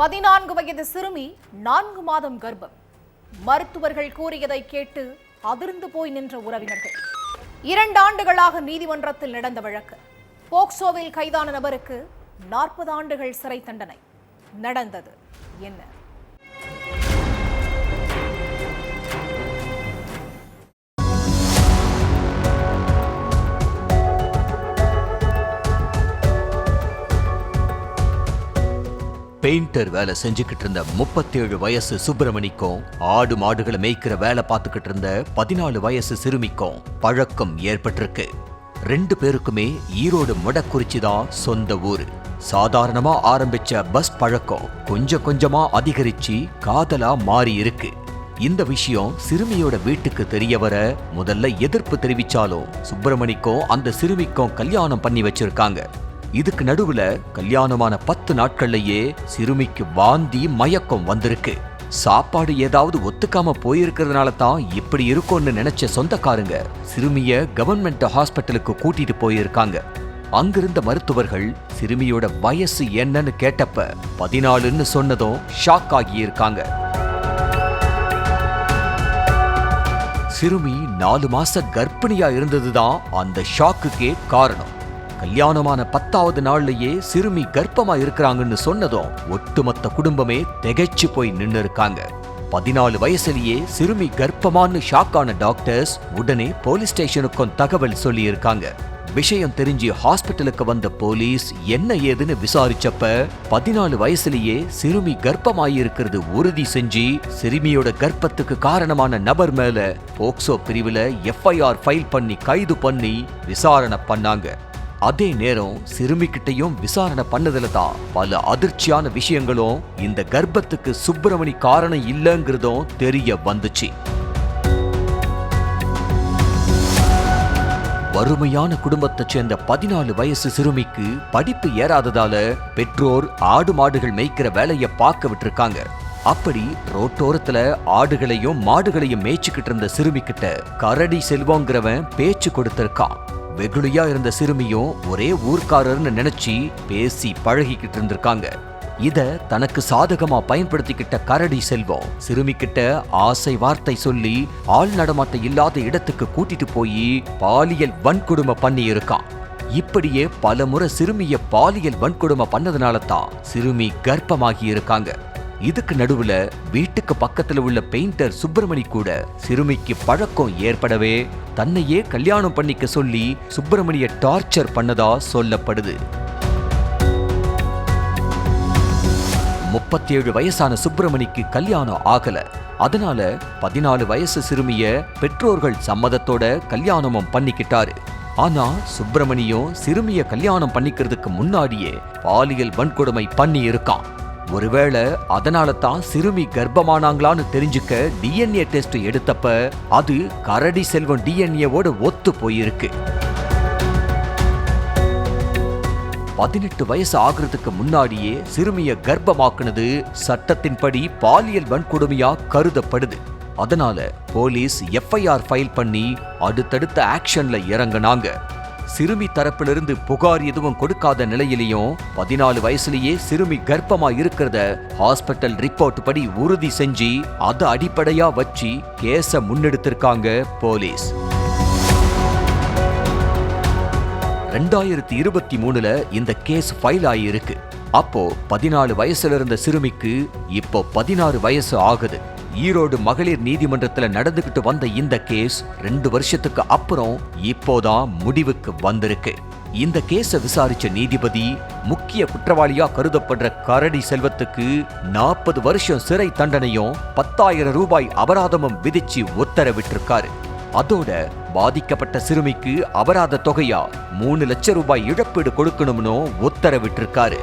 14 வயது சிறுமி 4 மாதம் கர்ப்பம். மருத்துவர்கள் கூறியதை கேட்டு அதிர்ந்து போய் நின்ற உறவினர்கள். 2 ஆண்டுகளாக நீதிமன்றத்தில் நடந்த வழக்கு. போக்சோவில் கைதான நபருக்கு 40 ஆண்டுகள் சிறை தண்டனை. நடந்தது என்ன? பெயிண்டர் வேலை செஞ்சுக்கிட்டு இருந்த 37 வயசு சுப்பிரமணிக்கும் ஆடு மாடுகளை மேய்க்கிற வேலை பார்த்துக்கிட்டு இருந்த 14 வயசு சிறுமிக்கும் பழக்கம் ஏற்பட்டிருக்கு. 2 பேருக்குமே ஈரோடு மொடக்குறிச்சி தான் சொந்த ஊரு. சாதாரணமா ஆரம்பிச்ச பஸ் பழக்கம் கொஞ்சம் கொஞ்சமா அதிகரிச்சு காதலா மாறி இருக்கு. இந்த விஷயம் சிறுமியோட வீட்டுக்கு தெரிய வர முதல்ல எதிர்ப்பு தெரிவிச்சாலும் சுப்பிரமணிக்கும் அந்த சிறுமிக்கும் கல்யாணம் பண்ணி வச்சிருக்காங்க. இதுக்கு நடுவுல கல்யாணமான 10 நாட்கள்லயே சிறுமிக்கு வாந்தி மயக்கம் வந்திருக்கு. சாப்பாடு ஏதாவது ஒத்துக்காம போயிருக்கிறதுனால தான் இப்படி இருக்கும்னு நினைச்ச சொந்தக்காரங்க சிறுமிய கவர்மெண்ட் ஹாஸ்பிட்டலுக்கு கூட்டிட்டு போயிருக்காங்க. அங்கிருந்த மருத்துவர்கள் சிறுமியோட வயசு என்னன்னு கேட்டப்ப 14ன்னு சொன்னதும் ஷாக் ஆகியிருக்காங்க. சிறுமி 4 மாச கர்ப்பிணியா இருந்ததுதான் அந்த ஷாக்குக்கே காரணம். கல்யாணமான 10வது நாள்லயே சிறுமி கர்ப்பமா இருக்கிறாங்கன்னு சொன்னதும் ஒட்டுமொத்த குடும்பமே திகைச்சு போய் நின்னு இருக்காங்க. 14 வயசுலயே சிறுமி கர்ப்பமான்னு ஷாக்கான டாக்டர்ஸ் உடனே போலீஸ் ஸ்டேஷனுக்கும் தகவல் சொல்லி இருக்காங்க. விஷயம் தெரிஞ்சு ஹாஸ்பிட்டலுக்கு வந்த போலீஸ் என்ன ஏதுன்னு விசாரிச்சப்ப 14 வயசுலயே சிறுமி கர்ப்பமாயிருக்கிறது உறுதி செஞ்சு சிறுமியோட கர்ப்பத்துக்கு காரணமான நபர் மேல போக்சோ பிரிவுல FIR ஃபைல் பண்ணி கைது பண்ணி விசாரணை பண்ணாங்க. அதே நேரம் சிறுமிகிட்டையும் விசாரணை பண்ணதுல தான் பல அதிர்ச்சியான விஷயங்களும் இந்த கர்ப்பத்துக்கு சுப்பிரமணி காரணம் இல்லைங்கிறதும் தெரிய வந்துச்சு. வறுமையான குடும்பத்தை சேர்ந்த 14 வயசு சிறுமிக்கு படிப்பு ஏறாததால பெற்றோர் ஆடு மாடுகள் மேய்க்கிற வேலையை பார்க்க விட்டுருக்காங்க. அப்படி ரோட்டோரத்துல ஆடுகளையும் மாடுகளையும் மேய்ச்சிக்கிட்டு இருந்த சிறுமி கிட்ட கரடி செல்வங்கிறவன் பேச்சு கொடுத்திருக்கான். வெகுளியா இருந்த சிறுமியும் ஒரே ஊர்க்காரர்னு நினைச்சு பேசி பழகிக்கிட்டு இருந்திருக்காங்க. இத தனக்கு சாதகமா பயன்படுத்திக்கிட்ட கரடி செல்வம் சிறுமி கிட்ட ஆசை வார்த்தை சொல்லி ஆள் நடமாட்டம் இல்லாத இடத்துக்கு கூட்டிட்டு போய் பாலியல் வன்கொடுமை பண்ணி இருக்கான். இப்படியே பல முறை சிறுமிய பாலியல் வன்கொடுமை பண்ணதுனால தான் சிறுமி கர்ப்பமாகி இருக்காங்க. இதுக்கு நடுவுல வீட்டுக்கு பக்கத்துல உள்ள பெயிண்டர் சுப்பிரமணி கூட சிறுமிக்கு பழக்கம் ஏற்படவே தன்னையே கல்யாணம் பண்ணிக்க சொல்லி சுப்பிரமணிய டார்ச்சர் பண்ணதா சொல்லப்படுது. 37 வயசான சுப்பிரமணிக்கு கல்யாணம் ஆகல. அதனால 14 வயசு சிறுமிய பெற்றோர்கள் சம்மதத்தோட கல்யாணமும் பண்ணிக்கிட்டாரு. ஆனா சுப்பிரமணியும் சிறுமிய கல்யாணம் பண்ணிக்கிறதுக்கு முன்னாடியே பாலியல் வன்கொடுமை பண்ணி இருக்கான். ஒருவேளை அதனால தான் சிறுமி கர்ப்பமானாங்களான்னு தெரிஞ்சுக்க DNA டெஸ்ட் எடுத்தப்ப அது கரடி செல்வம் DNAவோட ஒத்து போயிருக்கு. 18 வயசு ஆகிறதுக்கு முன்னாடியே சிறுமிய கர்ப்பமாக்குனது சட்டத்தின்படி பாலியல் வன்கொடுமையா கருதப்படுது. அதனால போலீஸ் FIR ஃபைல் பண்ணி அடுத்தடுத்த ஆக்ஷன்ல இறங்கினாங்க. சிறுமி தரப்பிலிருந்து புகார் எதுவும் கொடுக்காத நிலையிலையும் 14 வயசுலயே சிறுமி கர்ப்பமா இருக்கிறத ஹாஸ்பிட்டல் ரிப்போர்ட் படி உறுதி செஞ்சு அதை அடிப்படையா வச்சு கேஸ முன்னெடுத்திருக்காங்க போலீஸ். 2023ல இந்த கேஸ் ஃபைல் ஆகியிருக்கு. அப்போ 14 வயசுல இருந்த சிறுமிக்கு இப்போ 16 வயசு ஆகுது. ஈரோடு மகளிர் நீதிமன்றத்துல நடந்துகிட்டு வந்த இந்த கேஸ் 2 வருஷத்துக்கு அப்புறம் இப்போதான் முடிவுக்கு வந்திருக்கு. இந்த கேஸ விசாரிச்ச நீதிபதி முக்கிய குற்றவாளியா கருதப்படுற கரடி செல்வத்துக்கு 40 வருஷம் சிறை தண்டனையும் 10,000 ரூபாய் அபராதமும் விதிச்சு உத்தரவிட்டிருக்காரு. அதோட பாதிக்கப்பட்ட சிறுமிக்கு அபராத தொகையா 3 லட்சம் ரூபாய் இழப்பீடு கொடுக்கணும்னு உத்தரவிட்டிருக்காரு.